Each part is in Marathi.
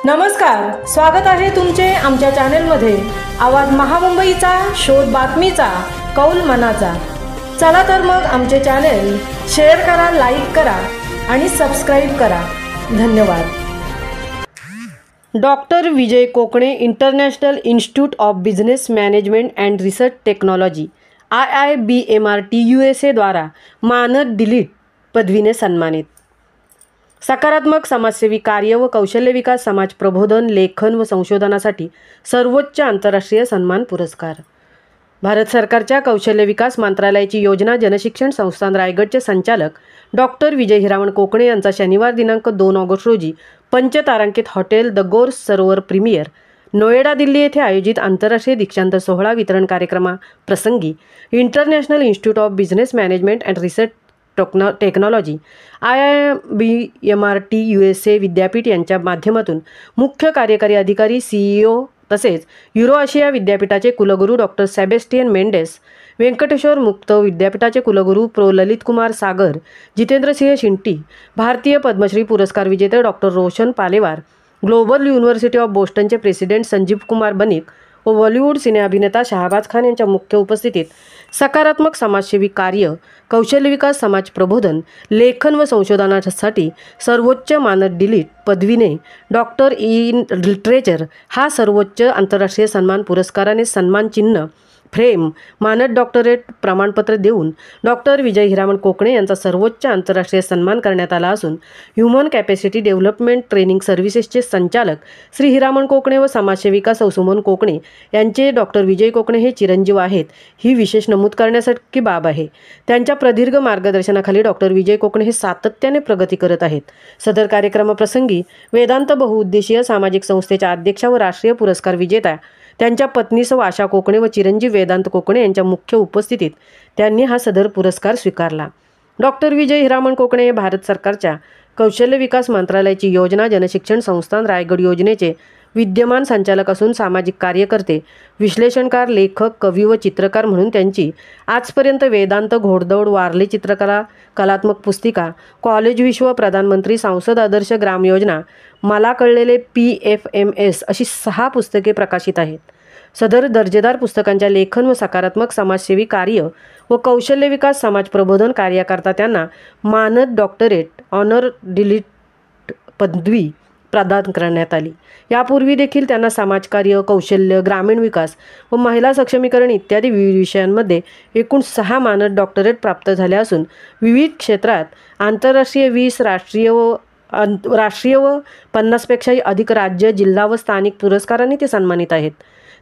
नमस्कार, स्वागत आहे तुमचे आमच्या चॅनलमध्ये। आवाज महामुंबईचा, शोध बातमीचा, कौल मनाचा। चला तर मग आमचे चॅनल शेअर करा, लाईक करा आणि सबस्क्राईब करा। धन्यवाद। डॉक्टर विजय कोकणे international institute of business management and research technology IIBMRT USA द्वारा मानद डिलीट पदवीने सन्मानित। सकारात्मक समाजसेवी कार्य व कौशल्य विकास, समाज प्रबोधन, लेखन व संशोधनासाठी सर्वोच्च आंतरराष्ट्रीय सन्मान पुरस्कार। भारत सरकारच्या कौशल्य विकास मंत्रालयाची योजना जनशिक्षण संस्थान रायगडचे संचालक डॉक्टर विजय हिरामण कोकणे यांचा शनिवार दिनांक 2 ऑगस्ट रोजी पंचतारांकित हॉटेल द गोर सरोवर प्रीमियर, नोएडा, दिल्ली येथे आयोजित आंतरराष्ट्रीय दीक्षांत सोहळा वितरण कार्यक्रमाप्रसंगी international institute of business management and research technology IIBMRT USA विद्यापीठ यांच्या माध्यमातून मुख्य कार्यकारी अधिकारी CEO तसेच युरो आशिया विद्यापीठाचे कुलगुरू डॉक्टर सेबॅस्टियन मेंडेस, व्यंकटेश्वर मुक्त विद्यापीठाचे कुलगुरू प्रो ललित कुमार सागर, जितेंद्रसिंह शिंटी, भारतीय पद्मश्री पुरस्कार विजेते doctor Roshan Palewar, global university of बोस्टनचे प्रेसिडेंट संजीव कुमार बनिक व बॉलिवूड सिने अभिनेता शहाबाज खान यांच्या मुख्य उपस्थितीत सकारात्मक समाजसेवी कार्य, कौशल्य विकास, समाज प्रबोधन, लेखन व संशोधनासाठी सर्वोच्च मानद डिलीट पदवीने डॉक्टर इन लिटरेचर हा सर्वोच्च आंतरराष्ट्रीय सन्मान पुरस्काराने सन्मान चिन्ह, फ्रेम, मानद डॉक्टरेट प्रमाणपत्र देऊन डॉक्टर विजय हिरामण कोकणे यांचा सर्वोच्च आंतरराष्ट्रीय सन्मान करण्यात आला असून ह्युमन कॅपॅसिटी डेव्हलपमेंट ट्रेनिंग सर्व्हिसेसचे संचालक श्री हिरामण कोकणे व समाजसेविका सौ सुमन कोकणे यांचे डॉक्टर विजय कोकणे हे चिरंजीव आहेत ही विशेष नमूद करण्यासारखी बाब आहे। त्यांच्या प्रदीर्घ मार्गदर्शनाखाली डॉक्टर विजय कोकणे हे सातत्याने प्रगती करत आहेत। सदर कार्यक्रमाप्रसंगी वेदांत बहुउद्देशीय सामाजिक संस्थेच्या अध्यक्षा व राष्ट्रीय पुरस्कार विजेत्या त्यांच्या पत्नी सौ आशा कोकणे व चिरंजीव वेदांत कोकणे यांच्या मुख्य उपस्थितीत त्यांनी हा सदर पुरस्कार स्वीकारला। डॉक्टर विजय हिरामण कोकणे हे भारत सरकारच्या कौशल्य विकास मंत्रालयाची योजना जनशिक्षण संस्थान रायगड योजनेचे विद्यमान संचालक असून सामाजिक कार्यकर्ते, विश्लेषणकार, लेखक, कवी व चित्रकार म्हणून त्यांची आजपर्यंत वेदांत, घोडदौड, वारली चित्रकला, कलात्मक पुस्तिका, कॉलेज विश्व, प्रधानमंत्री संसद आदर्श ग्राम योजना, मला कळलेले PFMS अशी 6 पुस्तके प्रकाशित आहेत। सदर दर्जेदार पुस्तकांच्या लेखन व सकारात्मक समाजसेवी कार्य व कौशल्य विकास, समाज प्रबोधन कार्याकरता त्यांना मानद डॉक्टरेट ऑनर डिलीट पदवी प्रदान करण्यात आली। यापूर्वी देखील त्यांना समाजकार्य, कौशल्य, ग्रामीण विकास व महिला सक्षमीकरण इत्यादी विविध विषयांमध्ये एकूण 6 मानद डॉक्टरेट प्राप्त झाले असून विविध क्षेत्रात आंतरराष्ट्रीय 20 राष्ट्रीय व 50पेक्षाही अधिक राज्य, जिल्हा व स्थानिक पुरस्कारांनी ते सन्मानित आहेत।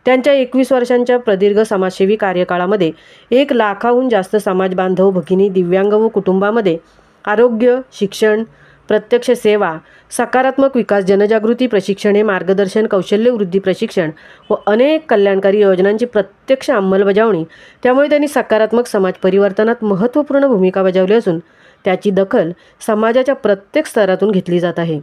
त्यांच्या 21 वर्षांच्या प्रदीर्घ समाजसेवी कार्यकाळामध्ये 1 लाखाहून जास्त समाज बांधव, भगिनी, दिव्यांग व कुटुंबामध्ये आरोग्य, शिक्षण, प्रत्यक्ष सेवा, सकारात्मक विकास, जनजागृती प्रशिक्षणे, मार्गदर्शन, कौशल्य वृद्धी प्रशिक्षण व अनेक कल्याणकारी योजनांची प्रत्यक्ष अंमलबजावणी, त्यामुळे त्यांनी सकारात्मक समाज परिवर्तनात महत्त्वपूर्ण भूमिका बजावली असून त्याची दखल समाजाच्या प्रत्येक स्तरातून घेतली जात आहे।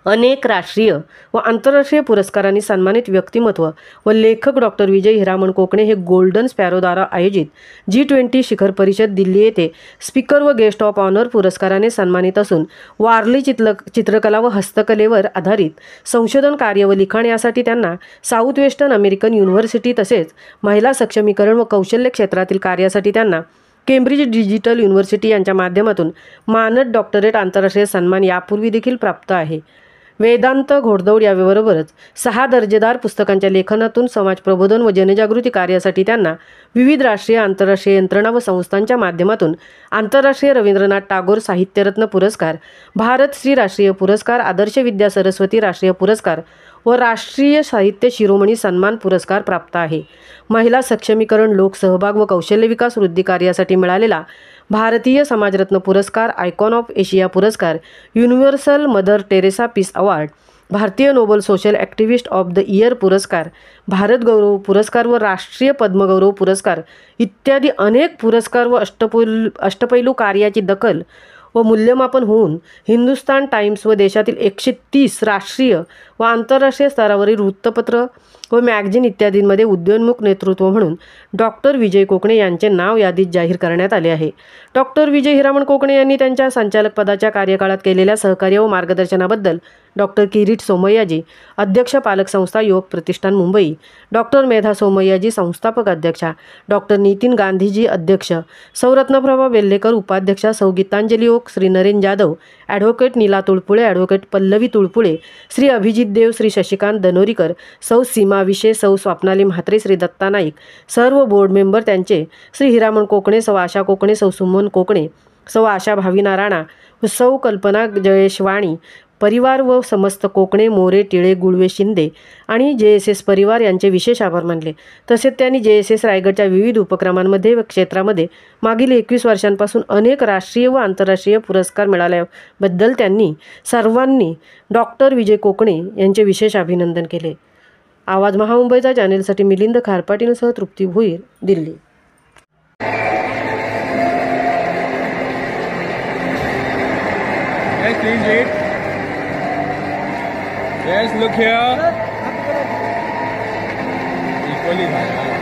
अनेक राष्ट्रीय व आंतरराष्ट्रीय पुरस्कारांनी सन्मानित व्यक्तिमत्व व लेखक डॉक्टर विजय हिरामण कोकणे हे गोल्डन स्पॅरो द्वारा आयोजित G20 शिखर परिषद दिल्ली येथे स्पीकर व गेस्ट ऑफ ऑनर पुरस्काराने सन्मानित असून वारली चित्रकला व हस्तकलेवर आधारित संशोधन कार्य व लिखाण यासाठी त्यांना साऊथ वेस्टर्न अमेरिकन युनिव्हर्सिटी तसेच महिला सक्षमीकरण व कौशल्य क्षेत्रातील कार्यासाठी त्यांना केम्ब्रिज डिजिटल युनिव्हर्सिटी यांच्या माध्यमातून मानद डॉक्टरेट आंतरराष्ट्रीय सन्मान यापूर्वी देखील प्राप्त आहे। वेदांत, घोडदौड याबरोबरच 6 दर्जेदार पुस्तकांच्या लेखनातून समाज प्रबोधन व जनजागृती कार्यासाठी त्यांना विविध राष्ट्रीय आंतरराष्ट्रीय यंत्रणा व संस्थांच्या माध्यमातून आंतरराष्ट्रीय रवींद्रनाथ टागोर साहित्यरत्न पुरस्कार, भारत श्री राष्ट्रीय पुरस्कार, आदर्श विद्या सरस्वती राष्ट्रीय पुरस्कार व राष्ट्रीय साहित्य शिरोमणी सन्मान पुरस्कार प्राप्त आहे। महिला सक्षमीकरण, लोकसहभाग व कौशल्य विकास वृद्धी कार्यासाठी मिळालेला भारतीय समाजरत्न पुरस्कार, आयकॉन ऑफ एशिया पुरस्कार, universal mother Teresa peace award, भारतीय Nobel social activist of the year पुरस्कार, भारत गौरव पुरस्कार व राष्ट्रीय पद्मगौरव पुरस्कार इत्यादी अनेक पुरस्कार व अष्टपैलू कार्याची दखल व मूल्यमापन होऊन हिंदुस्तान टाइम्स व देशातील 130 राष्ट्रीय व आंतरराष्ट्रीय स्तरावरील वृत्तपत्र व मॅगझिन इत्यादींमध्ये उद्योन्मुख नेतृत्व म्हणून डॉक्टर विजय कोकणे यांचे नाव यादीत जाहीर करण्यात आले आहे। डॉक्टर विजय हिरामण कोकणे यांनी त्यांच्या संचालक पदाच्या कार्यकाळात केलेल्या सहकार्य व मार्गदर्शनाबद्दल डॉक्टर किरीट सोमय्याजी, अध्यक्ष पालक संस्था योग प्रतिष्ठान मुंबई, डॉक्टर मेधा सोमय्याजी, संस्थापक अध्यक्षा, डॉक्टर नितीन गांधीजी, अध्यक्ष, सौ रत्नप्रभा बेल्लेकर, उपाध्यक्षा, सौ गीतांजली ओक, श्री नरेन जाधव, ॲडव्होकेट नीला तुळपुळे, ॲडव्होकेट पल्लवी तुळपुळे, श्री अभिजित देव, श्री शशिकांत दनोरीकर, सौ सीमा विशे, सौ स्वप्नाली म्हात्रे, श्री दत्ता नाईक, सर्व बोर्ड मेंबर त्यांचे, श्री हिरामण कोकणे, सौ आशा कोकणे, सौ सुमन कोकणे, सौ आशा भाविना राणा, सौ कल्पना जयेशवाणी परिवार व समस्त कोकणे, मोरे, टिळे, गुळवे, शिंदे आणि JSS परिवार यांचे विशेष आभार मानले. तसेच त्यांनी JSS रायगडच्या विविध उपक्रमांमध्ये व क्षेत्रामध्ये मागील 21 वर्षांपासून अनेक राष्ट्रीय व आंतरराष्ट्रीय पुरस्कार मिळाल्याबद्दल त्यांनी सर्वांनी डॉक्टर विजय कोकणे यांचे विशेष अभिनंदन केले. आवाज महामुंबईचा चॅनेलसाठी मिलिंद खारपाटीलसह तृप्ती Bhoir, Delhi. Yes, look here. Equally high.